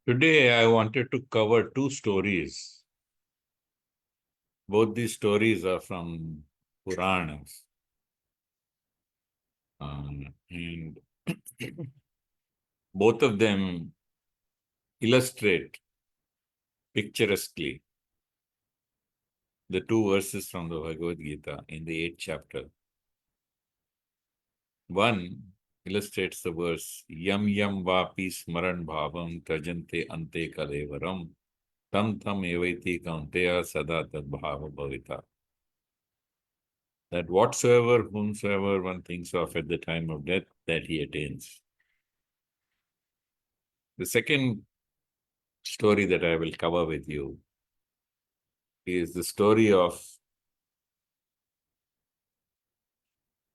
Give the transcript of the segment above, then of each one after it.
Today, I wanted to cover two stories. Both these stories are from Puranas. And both of them illustrate picturesquely the two verses from the Bhagavad-Gita in the 8th chapter. One illustrates the verse, Yam yam vapi smaran bhavam tajante ante kalevaram tam tam evaiti kaunteya sada tad bhava bhavita. That whatsoever, whomsoever one thinks of at the time of death, that he attains. The second story that I will cover with you is the story of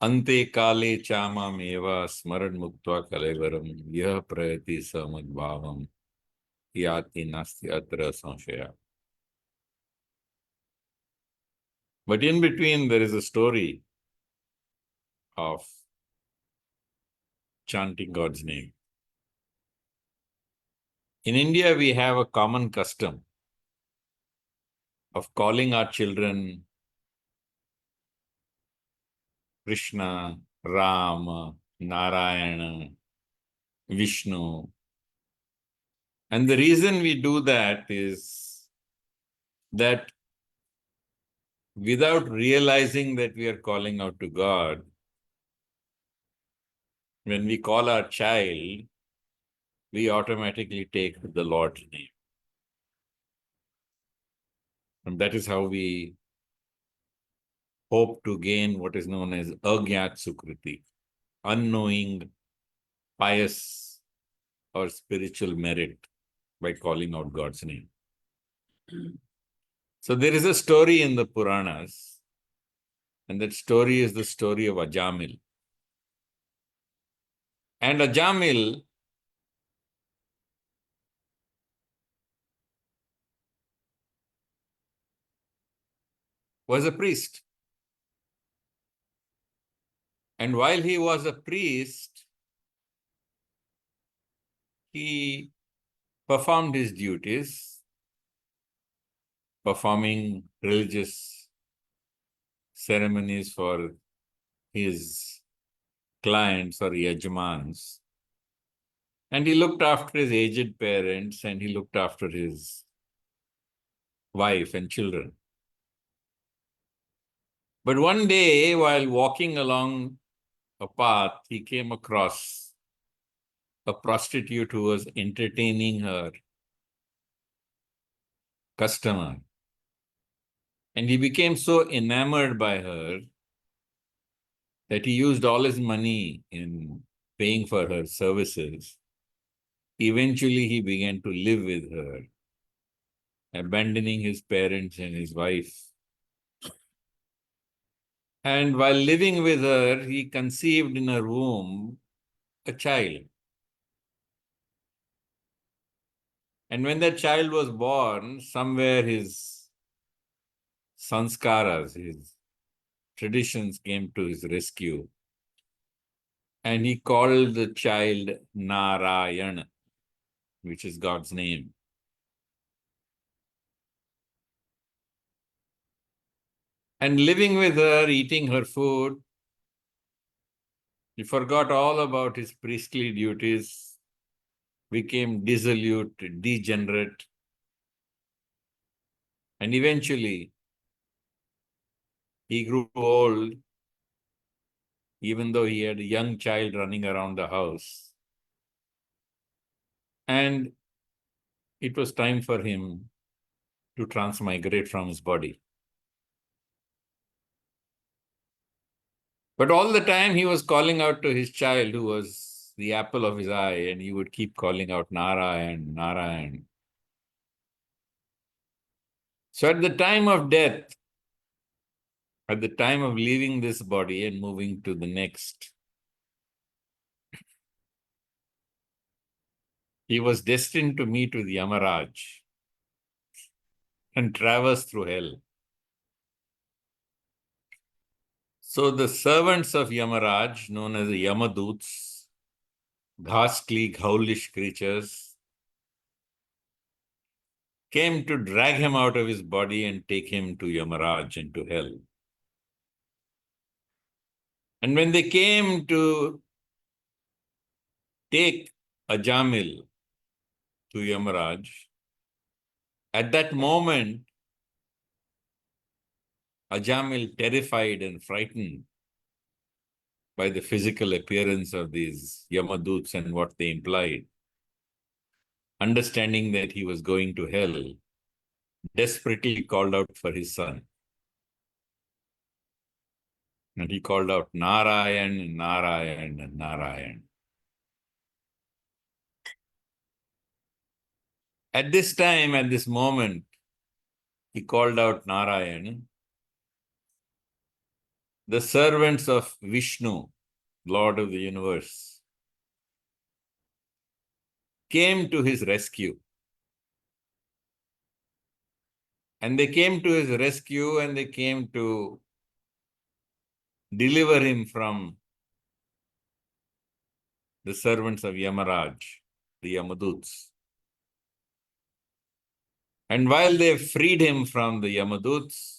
Ante kale chama meva smaran muktva kalevaram yah prayati samad bhavam yati nasti atra sanshaya. But in between, there is a story of chanting God's name. In India, we have a common custom of calling our children Krishna, Rama, Narayana, Vishnu. And the reason we do that is that without realizing that we are calling out to God, when we call our child, we automatically take the Lord's name. And that is how we hope to gain what is known as Agyat Sukriti, unknowing, pious or spiritual merit by calling out God's name. So there is a story in the Puranas, and that story is the story of Ajamil. And Ajamil was a priest. And while he was a priest, he performed his duties, performing religious ceremonies for his clients or yajmans. And he looked after his aged parents, and he looked after his wife and children. But one day, while walking along a path, he came across a prostitute who was entertaining her customer. And he became so enamored by her that he used all his money in paying for her services. Eventually, he began to live with her, abandoning his parents and his wife. And while living with her, he conceived in her womb a child. And when that child was born, somewhere his sanskaras, his traditions came to his rescue. And he called the child Narayana, which is God's name. And living with her, eating her food, he forgot all about his priestly duties, became dissolute, degenerate, and eventually he grew old, even though he had a young child running around the house. And it was time for him to transmigrate from his body. But all the time he was calling out to his child, who was the apple of his eye, and he would keep calling out Narayan, Narayan. So at the time of death, at the time of leaving this body and moving to the next, he was destined to meet with Yamaraj and traverse through hell. So the servants of Yamaraj, known as the Yamaduts, ghastly, ghoulish creatures came to drag him out of his body and take him to Yamaraj and to hell. And when they came to take Ajamil to Yamaraj, at that moment, Ajamil, terrified and frightened by the physical appearance of these Yamaduts and what they implied, understanding that he was going to hell, desperately called out for his son. And he called out, Narayan, Narayan, Narayan. At this time, at this moment, he called out Narayan. The servants of Vishnu, Lord of the universe, came to his rescue. And they came to his rescue and they came to deliver him from the servants of Yamaraj, the Yamaduts. And while they freed him from the Yamaduts,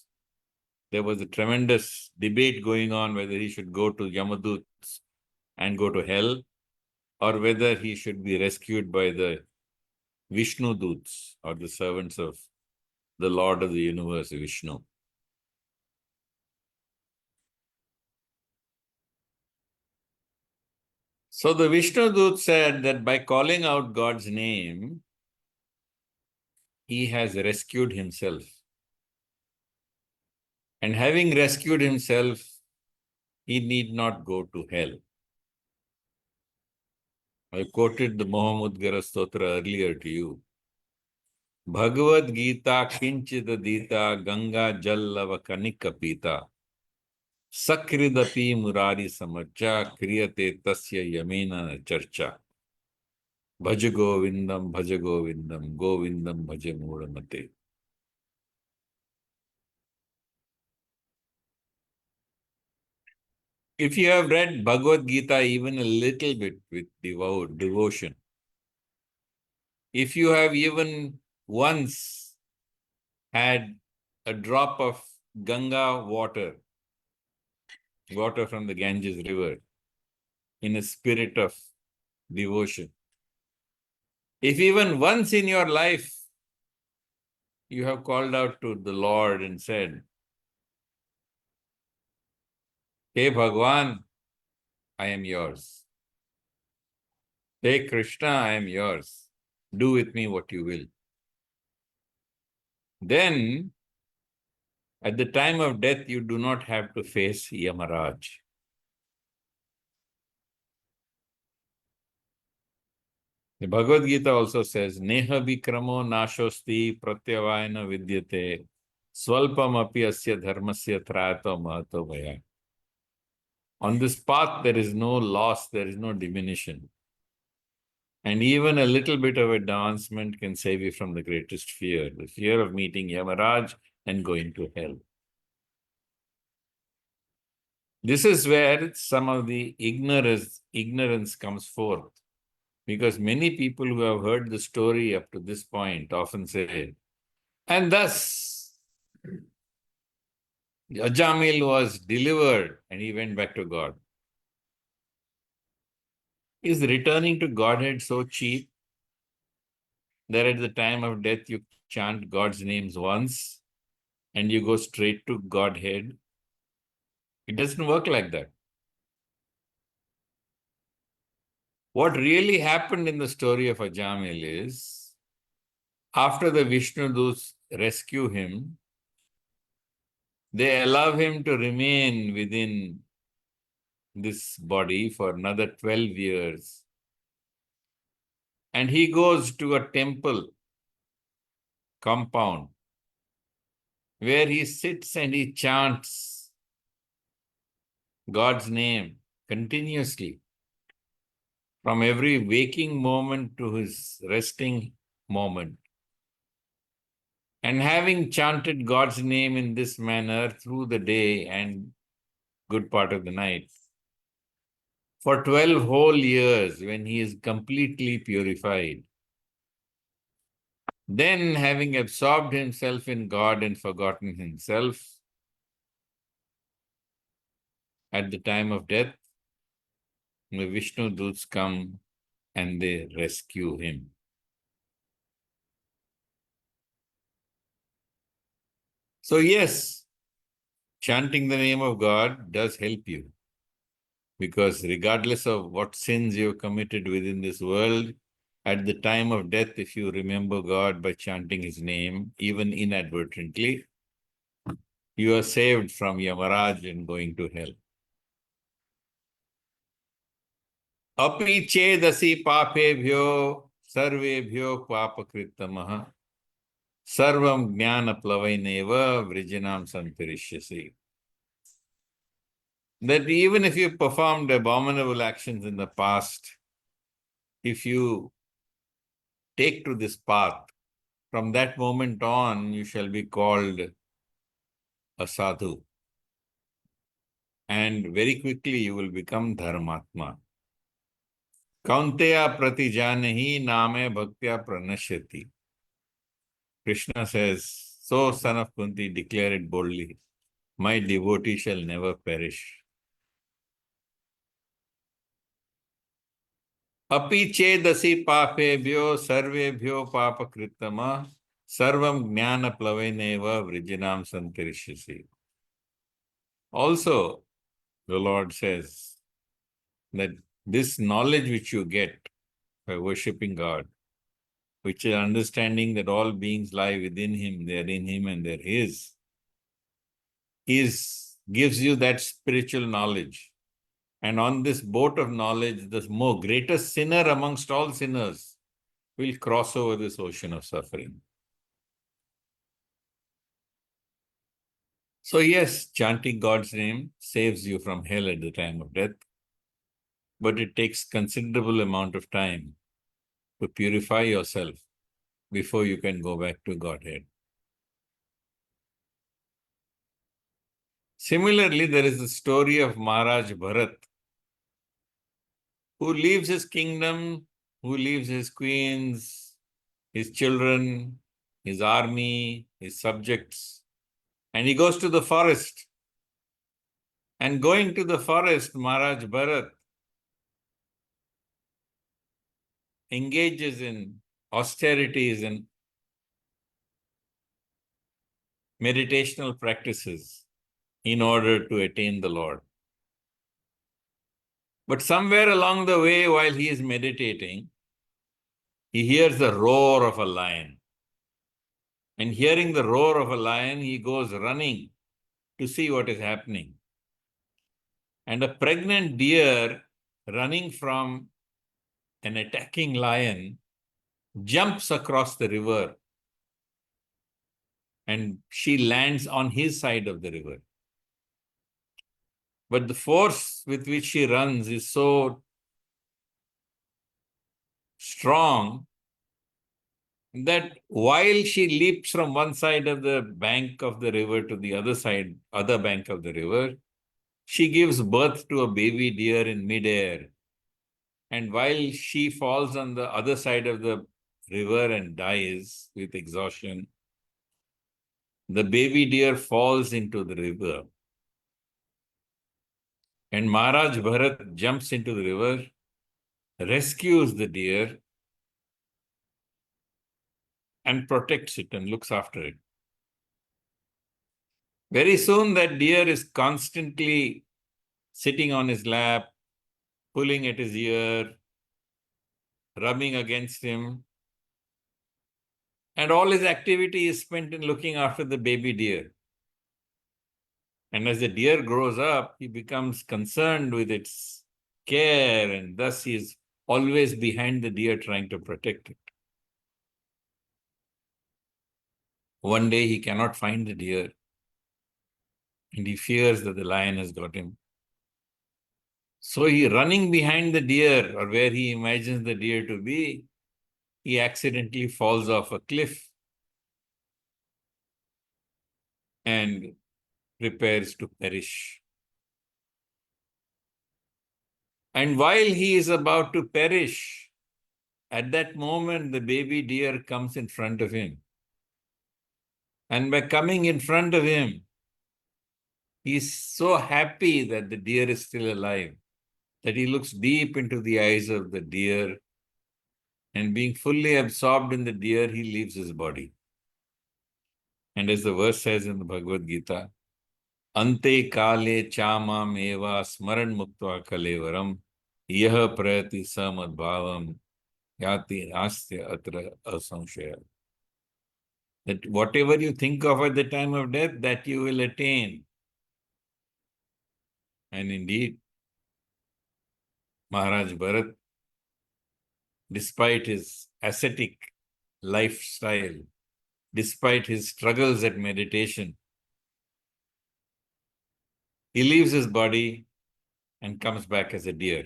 there was a tremendous debate going on whether he should go to Yamaduts and go to hell, or whether he should be rescued by the Vishnu Duts, or the servants of the Lord of the universe, Vishnu. So the Vishnu Dut said that by calling out God's name, he has rescued himself. And having rescued himself, he need not go to hell. I quoted the Mohammadgara Stotra earlier to you. Bhagawad-Geeta kinchita dita ganga jallava kanika pita sakridapi murari samarcha kriyate tasya yamena charcha bhaja govindam govindam bhaja mudamate. If you have read Bhagavad-Gita even a little bit with devotion, if you have even once had a drop of Ganga water from the Ganges river, in a spirit of devotion, if even once in your life you have called out to the Lord and said, Hey Bhagwan, I am yours. Hey Krishna, I am yours. Do with me what you will. Then, at the time of death, you do not have to face Yamaraj. The Bhagavad Gita also says, Neha vikramo nashosti pratyavayana vidyate swalpam api asya dharmasya trayato mahato vaya. On this path, there is no loss, there is no diminution. And even a little bit of advancement can save you from the greatest fear, the fear of meeting Yamaraj and going to hell. This is where some of the ignorance comes forth. Because many people who have heard the story up to this point often say, and thus Ajamil was delivered and he went back to God. Is returning to Godhead so cheap that at the time of death you chant God's names once and you go straight to Godhead? It doesn't work like that. What really happened in the story of Ajamil is, after the Vishnu Doots rescue him, they allow him to remain within this body for another 12 years. And he goes to a temple compound where he sits and he chants God's name continuously from every waking moment to his resting moment. And having chanted God's name in this manner through the day and good part of the night, for 12 whole years when he is completely purified. Then, having absorbed himself in God and forgotten himself, at the time of death, the Vishnu Doots come and they rescue him. So yes, chanting the name of God does help you, because regardless of what sins you've committed within this world, at the time of death, if you remember God by chanting his name, even inadvertently, you are saved from Yamaraj and going to hell. Api chedasi papebhyo sarvebhyo papakritamah sarvam jnana plavaineva vrijinam santirishyasi. That even if you performed abominable actions in the past, if you take to this path, from that moment on, you shall be called a sadhu. And very quickly, you will become dharmatma. Kaunteya pratijanehi name bhaktya pranashyati. Krishna says, so son of Kunti, declare it boldly, my devotee shall never perish. Api chedasi papebhyo sarvebhyo papakritama sarvam jnana plaveneva vrijinam santirishyasi. Also, the Lord says that this knowledge which you get by worshipping God, which is understanding that all beings lie within Him, they are in Him and they are His, gives you that spiritual knowledge. And on this boat of knowledge, the greatest sinner amongst all sinners will cross over this ocean of suffering. So yes, chanting God's name saves you from hell at the time of death, but it takes considerable amount of time to purify yourself before you can go back to Godhead. Similarly, there is the story of Maharaj Bharat, who leaves his kingdom, who leaves his queens, his children, his army, his subjects, and he goes to the forest. And going to the forest, Maharaj Bharat engages in austerities and meditational practices in order to attain the Lord. But somewhere along the way, while he is meditating, he hears the roar of a lion. And hearing the roar of a lion, he goes running to see what is happening. And a pregnant deer running from an attacking lion jumps across the river, and she lands on his side of the river. But the force with which she runs is so strong that while she leaps from one side of the bank of the river to the other bank of the river, she gives birth to a baby deer in midair. And while she falls on the other side of the river and dies with exhaustion, the baby deer falls into the river. And Maharaj Bharat jumps into the river, rescues the deer, and protects it and looks after it. Very soon, that deer is constantly sitting on his lap, pulling at his ear, rubbing against him. And all his activity is spent in looking after the baby deer. And as the deer grows up, he becomes concerned with its care, and thus he is always behind the deer trying to protect it. One day he cannot find the deer, and he fears that the lion has got him. So he, running behind the deer, or where he imagines the deer to be, he accidentally falls off a cliff and prepares to perish. And while he is about to perish, at that moment, the baby deer comes in front of him. And by coming in front of him, he is so happy that the deer is still alive, that he looks deep into the eyes of the deer, and being fully absorbed in the deer, he leaves his body. And as the verse says in the Bhagavad-Gita, Ante kale chamam eva smaran muktva kalevaram yah prayati samadbhavam yati astya atra asamshaya. That whatever you think of at the time of death, that you will attain. And indeed, Maharaj Bharat, despite his ascetic lifestyle, despite his struggles at meditation, he leaves his body and comes back as a deer.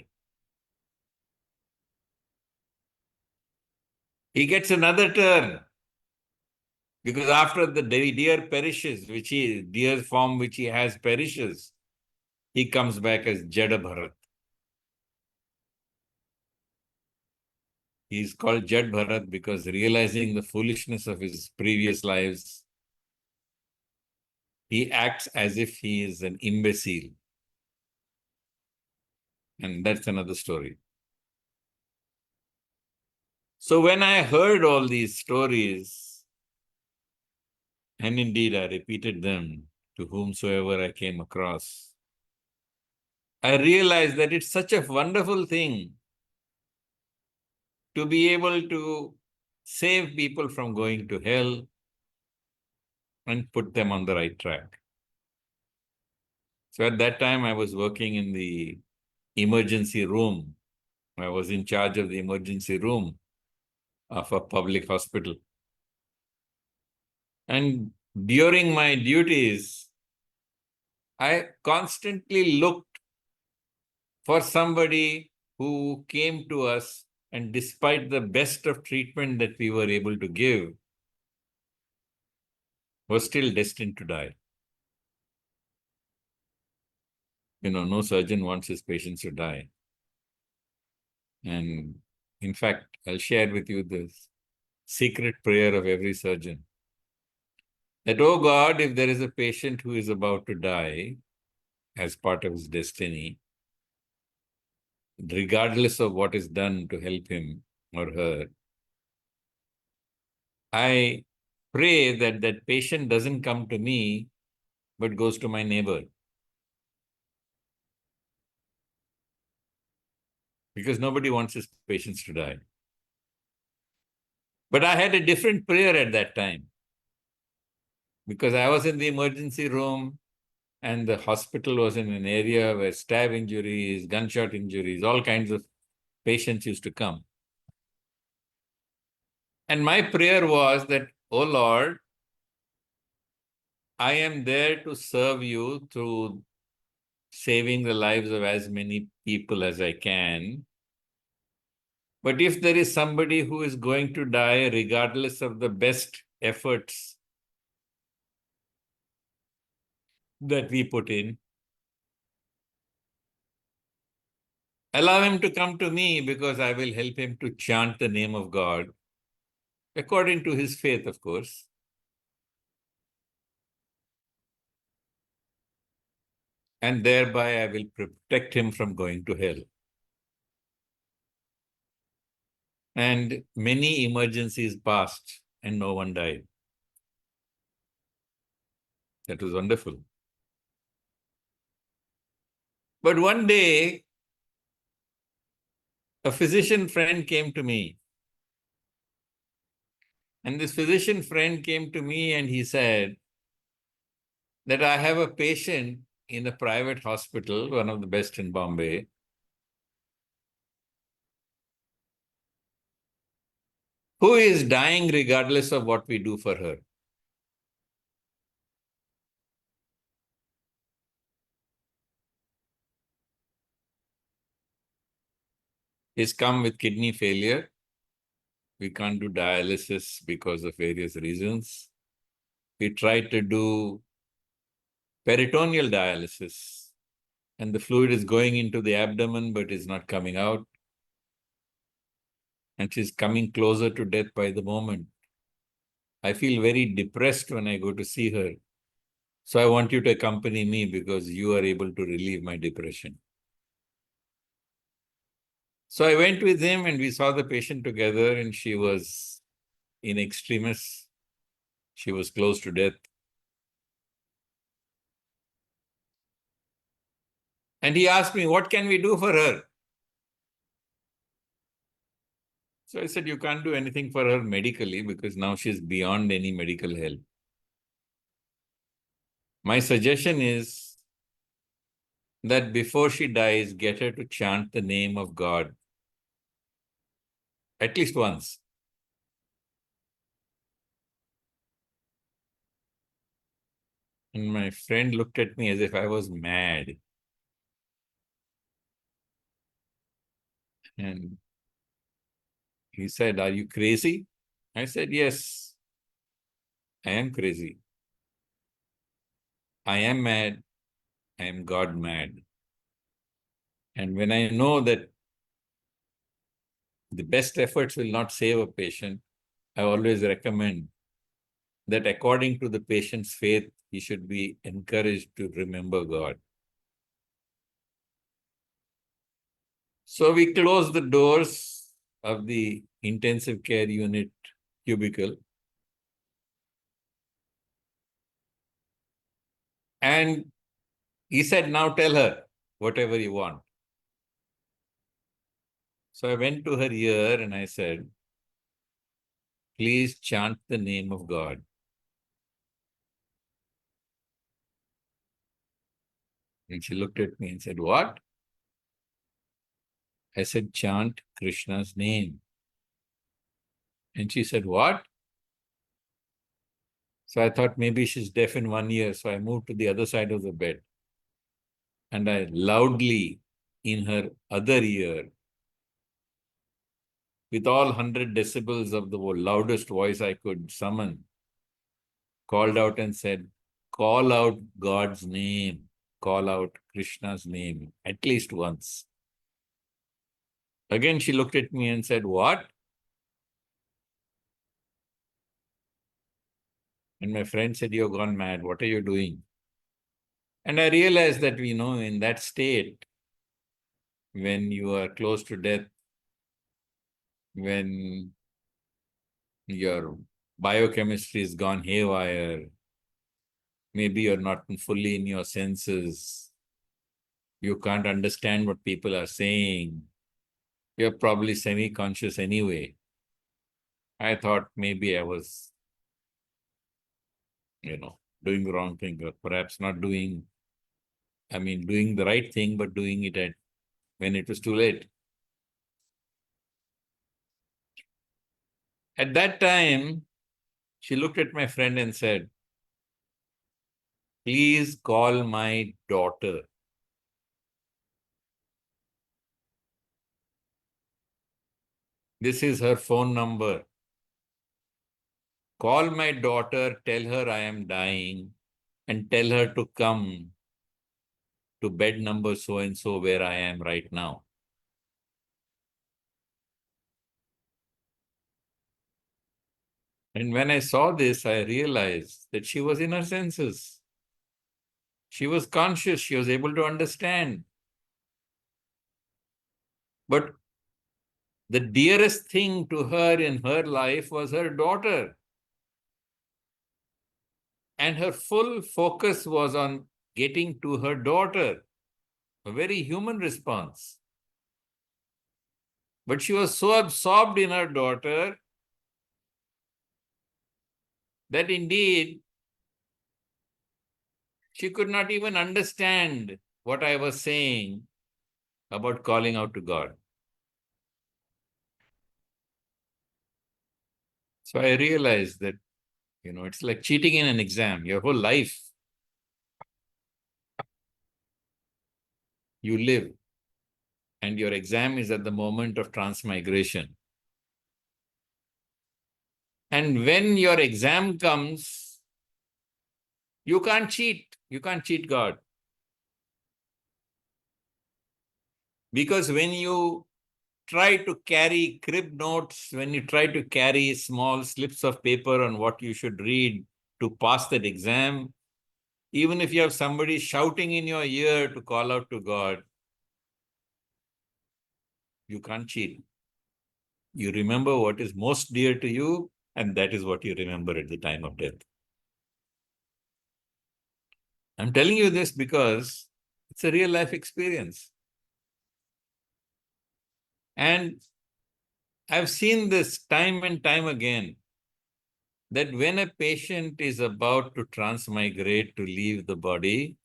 He gets another turn, because after the deer perishes, deer form which he has perishes, he comes back as Jada Bharat. He is called Jad Bharat because, realizing the foolishness of his previous lives, he acts as if he is an imbecile. And that's another story. So when I heard all these stories, and indeed I repeated them to whomsoever I came across, I realized that it's such a wonderful thing to be able to save people from going to hell and put them on the right track. So at that time, I was working in the emergency room. I was in charge of the emergency room of a public hospital. And during my duties, I constantly looked for somebody who came to us, and despite the best of treatment that we were able to give, was still destined to die. No surgeon wants his patients to die. And in fact, I'll share with you this secret prayer of every surgeon. That, oh God, if there is a patient who is about to die as part of his destiny, regardless of what is done to help him or her, I pray that that patient doesn't come to me, but goes to my neighbor. Because nobody wants his patients to die. But I had a different prayer at that time, because I was in the emergency room and the hospital was in an area where stab injuries, gunshot injuries, all kinds of patients used to come. And my prayer was that, oh Lord, I am there to serve you through saving the lives of as many people as I can. But if there is somebody who is going to die, regardless of the best efforts that we put in, allow him to come to me, because I will help him to chant the name of God, according to his faith, of course. And thereby I will protect him from going to hell. And many emergencies passed and no one died. That was wonderful. But one day, a physician friend came to me. And this physician friend came to me and he said that I have a patient in a private hospital, one of the best in Bombay, who is dying regardless of what we do for her. He's come with kidney failure. We can't do dialysis because of various reasons. We tried to do peritoneal dialysis, and the fluid is going into the abdomen but is not coming out. And she's coming closer to death by the moment. I feel very depressed when I go to see her. So I want you to accompany me because you are able to relieve my depression. So I went with him and we saw the patient together, and she was in extremis. She was close to death. And he asked me, what can we do for her? So I said, you can't do anything for her medically because now she's beyond any medical help. My suggestion is that before she dies, get her to chant the name of God at least once. And my friend looked at me as if I was mad. And he said, are you crazy? I said, yes, I am crazy. I am mad. I am God mad. And when I know that the best efforts will not save a patient, I always recommend that according to the patient's faith, he should be encouraged to remember God. So we closed the doors of the intensive care unit cubicle. And he said, now tell her whatever you want. So I went to her ear and I said, please chant the name of God. And she looked at me and said, what? I said, chant Krishna's name. And she said, what? So I thought maybe she's deaf in one ear. So I moved to the other side of the bed. And I loudly, in her other ear, with all 100 decibels of the loudest voice I could summon, called out and said, call out God's name, call out Krishna's name, at least once. Again, she looked at me and said, what? And my friend said, you've gone mad. What are you doing? And I realized that, in that state, when you are close to death, when your biochemistry has gone haywire, maybe you're not fully in your senses, you can't understand what people are saying, you're probably semi-conscious anyway. I thought maybe I was, doing the wrong thing, or perhaps not doing, doing the right thing, but doing it when it was too late. At that time, she looked at my friend and said, please call my daughter. This is her phone number. Call my daughter, tell her I am dying, and tell her to come to bed number so-and-so where I am right now. And when I saw this, I realized that she was in her senses. She was conscious. She was able to understand. But the dearest thing to her in her life was her daughter. And her full focus was on getting to her daughter, a very human response. But she was so absorbed in her daughter that indeed she could not even understand what I was saying about calling out to God. So I realized that, it's like cheating in an exam. Your whole life, you live, and your exam is at the moment of transmigration. And when your exam comes, you can't cheat. You can't cheat God. Because when you try to carry crib notes, when you try to carry small slips of paper on what you should read to pass that exam, even if you have somebody shouting in your ear to call out to God, you can't cheat. You remember what is most dear to you, and that is what you remember at the time of death. I'm telling you this because it's a real life experience. And I've seen this time and time again, that when a patient is about to transmigrate to leave the body,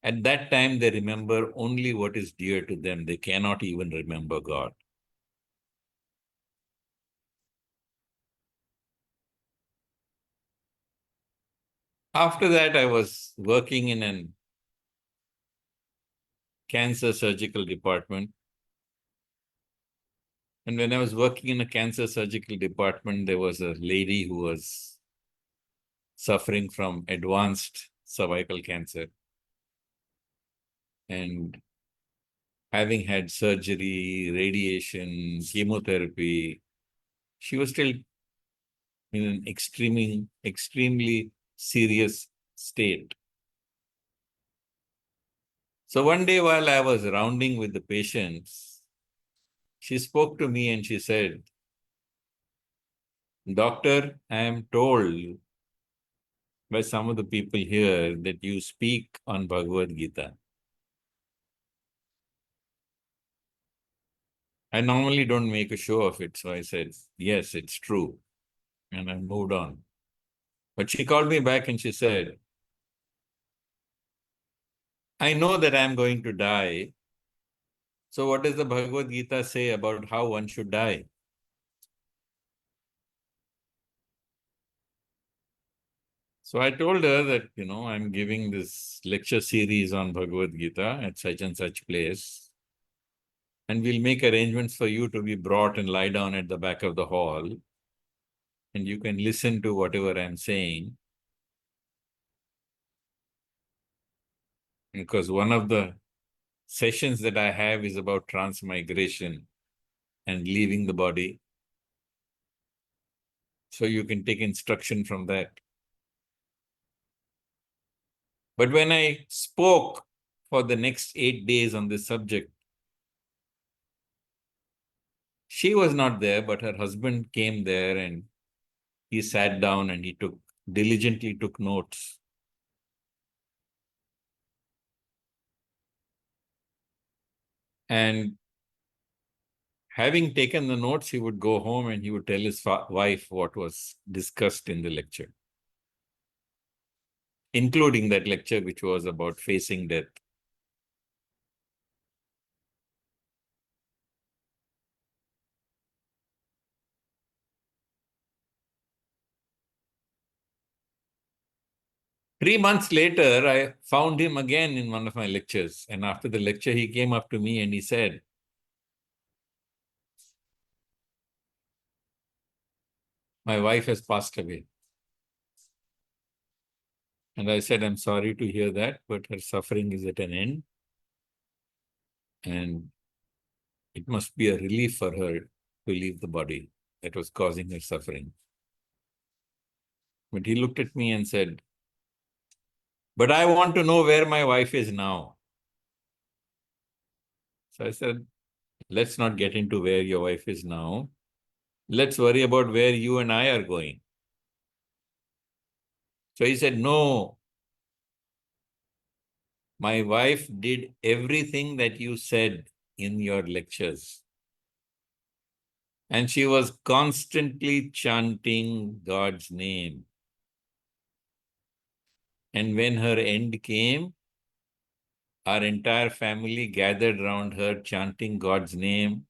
at that time they remember only what is dear to them. They cannot even remember God. After that, I was working in a cancer surgical department. And when I was working in a cancer surgical department, there was a lady who was suffering from advanced cervical cancer. And having had surgery, radiation, chemotherapy, she was still in an extremely serious state. So one day while I was rounding with the patients, she spoke to me and she said, "Doctor, I am told by some of the people here that you speak on Bhagavad-Geeta. I normally don't make a show of it." So I said, "Yes, it's true." And I moved on. But she called me back and she said, "I know that I'm going to die. So what does the Bhagavad Gita say about how one should die?" So I told her that, I'm giving this lecture series on Bhagavad Gita at such and such place, and we'll make arrangements for you to be brought and lie down at the back of the hall, and you can listen to whatever I'm saying. Because one of the sessions that I have is about transmigration and leaving the body. So you can take instruction from that. But when I spoke for the next 8 days on this subject, she was not there, but her husband came there and he sat down and he diligently took notes. And having taken the notes, he would go home and he would tell his wife what was discussed in the lecture, including that lecture which was about facing death. Three months later, I found him again in one of my lectures. And after the lecture, he came up to me and he said, "My wife has passed away." And I said, "I'm sorry to hear that, but her suffering is at an end. And it must be a relief for her to leave the body that was causing her suffering." But he looked at me and said, "But I want to know where my wife is now." So I said, "Let's not get into where your wife is now. Let's worry about where you and I are going." So he said, "No, my wife did everything that you said in your lectures. And she was constantly chanting God's name. And when her end came, our entire family gathered round her chanting God's name.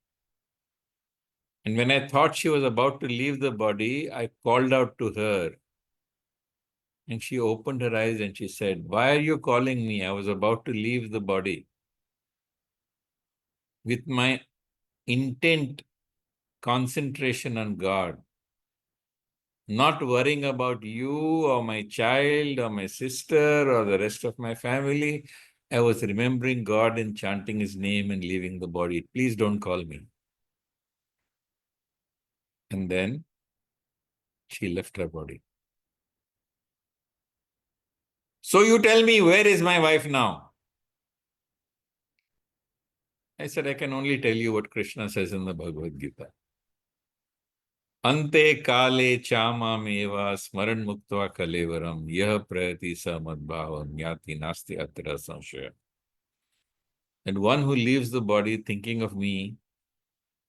And when I thought she was about to leave the body, I called out to her. And she opened her eyes and she said, 'Why are you calling me? I was about to leave the body.' With my intent concentration on God, not worrying about you or my child or my sister or the rest of my family, I was remembering God and chanting his name and leaving the body. Please don't call me. And then she left her body. So you tell me, where is my wife now? I said, I can only tell you what Krishna says in the Bhagavad-Gita. Ante kale chamam eva smaran muktva kalevaram yah prayati sa madbhavam yati nasti atra sanshaya. And one who leaves the body thinking of me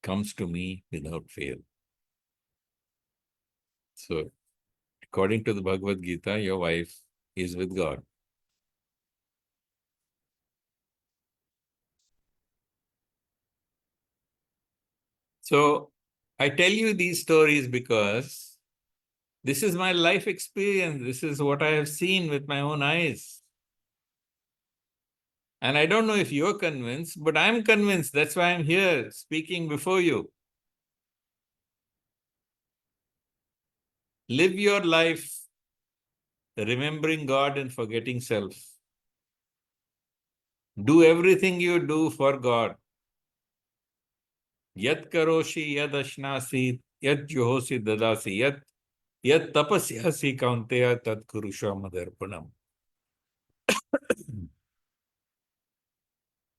comes to me without fail. So, according to the Bhagavad Gita, your wife is with God. So, I tell you these stories because this is my life experience. This is what I have seen with my own eyes. And I don't know if you're convinced, but I'm convinced. That's why I'm here speaking before you. Live your life remembering God and forgetting self. Do everything you do for God. Yat karoshi, yad ashnasi, yat juhosi dadasi, yat tapasyasi kaunteya tat kurusha madarpanam.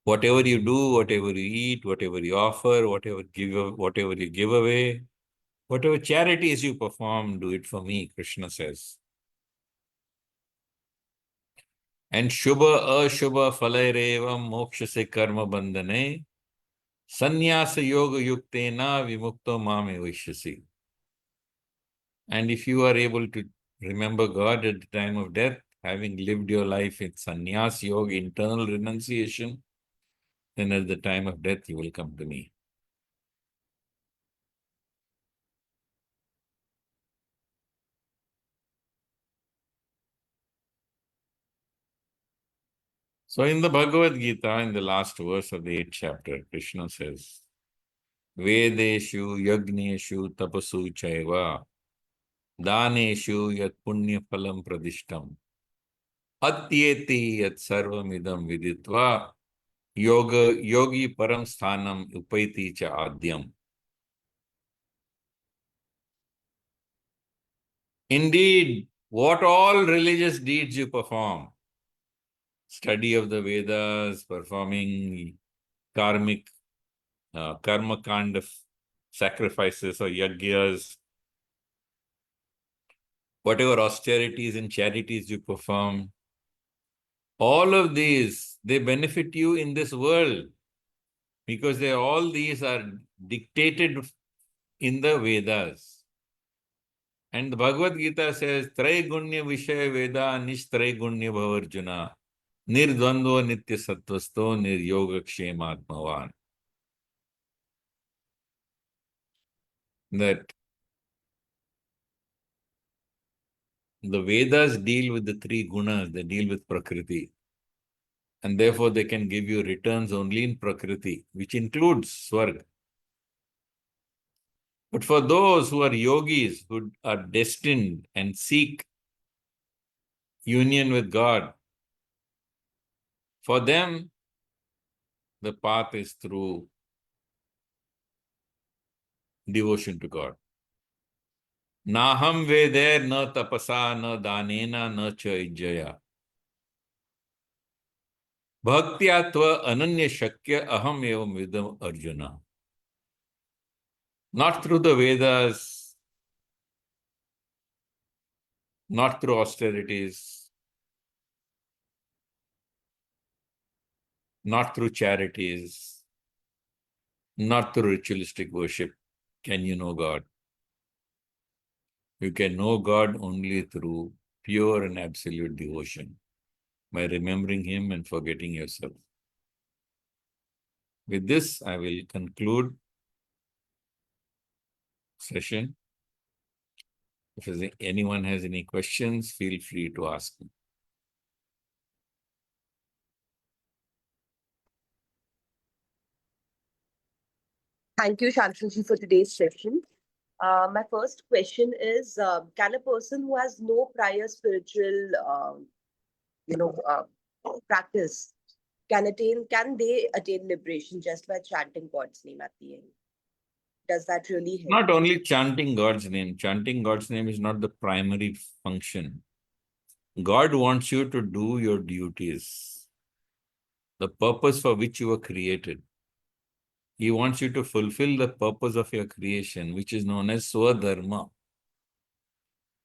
Whatever you do, whatever you eat, whatever you offer, whatever you give away, whatever charities you perform, do it for me, Krishna says. And Shubha Ashubha Falairevam Moksha se Karma Bandhane Sannyasa Yoga Yuktena Vimukto Mame Vishyasi. And if you are able to remember God at the time of death, having lived your life in sannyas yoga, internal renunciation, then at the time of death you will come to me. So in the Bhagavad-Gita, in the last verse of the 8th chapter, Krishna says, Vedeshu yagneshu tapasu chaiva daneshu yat punya phalam pradishtam atyeti yat sarvamidam viditva yogi param sthanam upaiti cha adyam. Indeed, what all religious deeds you perform, study of the Vedas, performing karmic, karma kind of sacrifices or yagyas, whatever austerities and charities you perform, all of these, they benefit you in this world because all these are dictated in the Vedas. And the Bhagavad-Gita says, Traigunya Vishaya Veda Nishtraigunya Bhavarjuna Nirdvandva Nitya Sattvasto Niryoga Kshematmavan. That the Vedas deal with the three gunas, they deal with Prakriti. And therefore they can give you returns only in Prakriti, which includes Swarga. But for those who are yogis, who are destined and seek union with God, for them, the path is through devotion to God. Naham veder na tapasa na danena na cha ijjaya. Bhaktya-tva ananya shakya aham evam vidam Arjuna. Not through the Vedas, not through austerities, not through charities, not through ritualistic worship can you know God. You can know God only through pure and absolute devotion, by remembering Him and forgetting yourself. With this, I will conclude session. If anyone has any questions, feel free to ask me. Thank you, Shantanu, for today's session. My first question is, can a person who has no prior spiritual, practice, can they attain liberation just by chanting God's name at the end? Does that really help? Not only chanting God's name is not the primary function. God wants you to do your duties, the purpose for which you were created. He wants you to fulfill the purpose of your creation, which is known as Swadharma.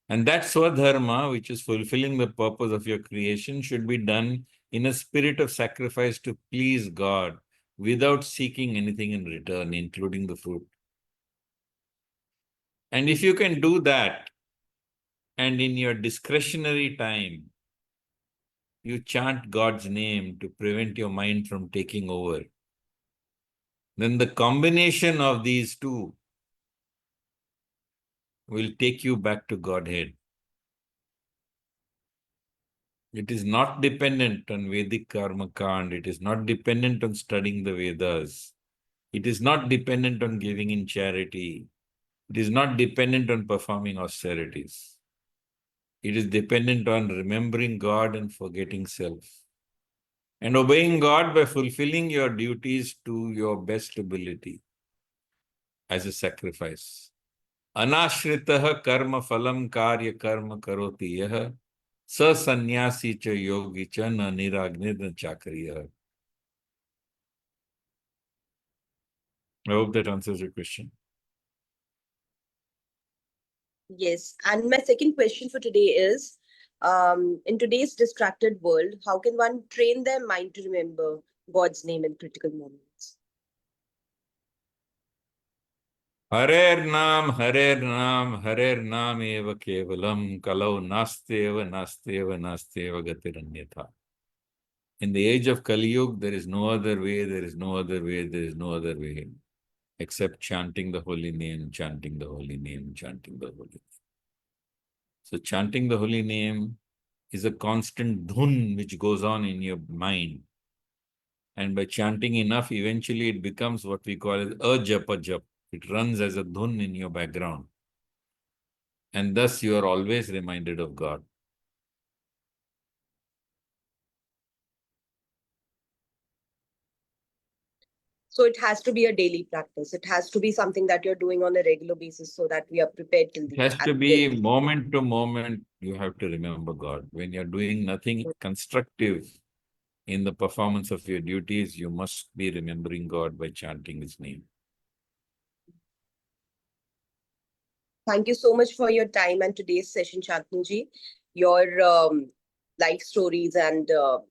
And that Swadharma, which is fulfilling the purpose of your creation, should be done in a spirit of sacrifice to please God without seeking anything in return, including the fruit. And if you can do that, and in your discretionary time, you chant God's name to prevent your mind from taking over, then the combination of these two will take you back to Godhead. It is not dependent on Vedic Karma Kand. It is not dependent on studying the Vedas. It is not dependent on giving in charity. It is not dependent on performing austerities. It is dependent on remembering God and forgetting self. And obeying God by fulfilling your duties to your best ability as a sacrifice. Anashritaha karma phalam karya karma karoti yaha sa sannyasi cha yogi cha na niragnidna chakriya. I hope that answers your question. Yes. And my second question for today is, in today's distracted world, how can one train their mind to remember God's name in critical moments? Harer Nam, Harer Nam eva kevalam, kalau nasteva, nasteva, nasteva gatiranyatha. In the age of Kali Yuga, there is no other way, there is no other way, there is no other way, except chanting the holy name, chanting the holy name, chanting the holy name. So chanting the holy name is a constant dhun which goes on in your mind. And by chanting enough, eventually it becomes what we call as a japa jap. It runs as a dhun in your background. And thus you are always reminded of God. So it has to be a daily practice. It has to be something that you're doing on a regular basis so that we are prepared till It has to be moment to moment, you have to remember God. When you're doing nothing constructive in the performance of your duties, you must be remembering God by chanting His name. Thank you so much for your time and today's session, Chantingji. Your life stories and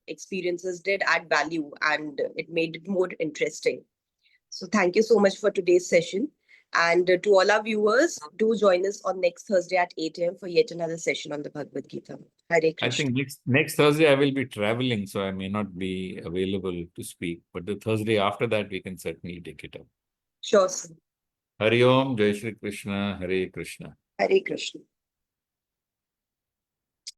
experiences did add value and it made it more interesting. So thank you so much for today's session. And to all our viewers, do join us on next Thursday at 8 a.m. for yet another session on the Bhagavad-Geeta. Hare I Krishna. think next Thursday I will be traveling, so I may not be available to speak. But the Thursday after that, we can certainly take it up. Sure, sir. Hari Om, Jai Shri Krishna, Hare Krishna. Hare Krishna.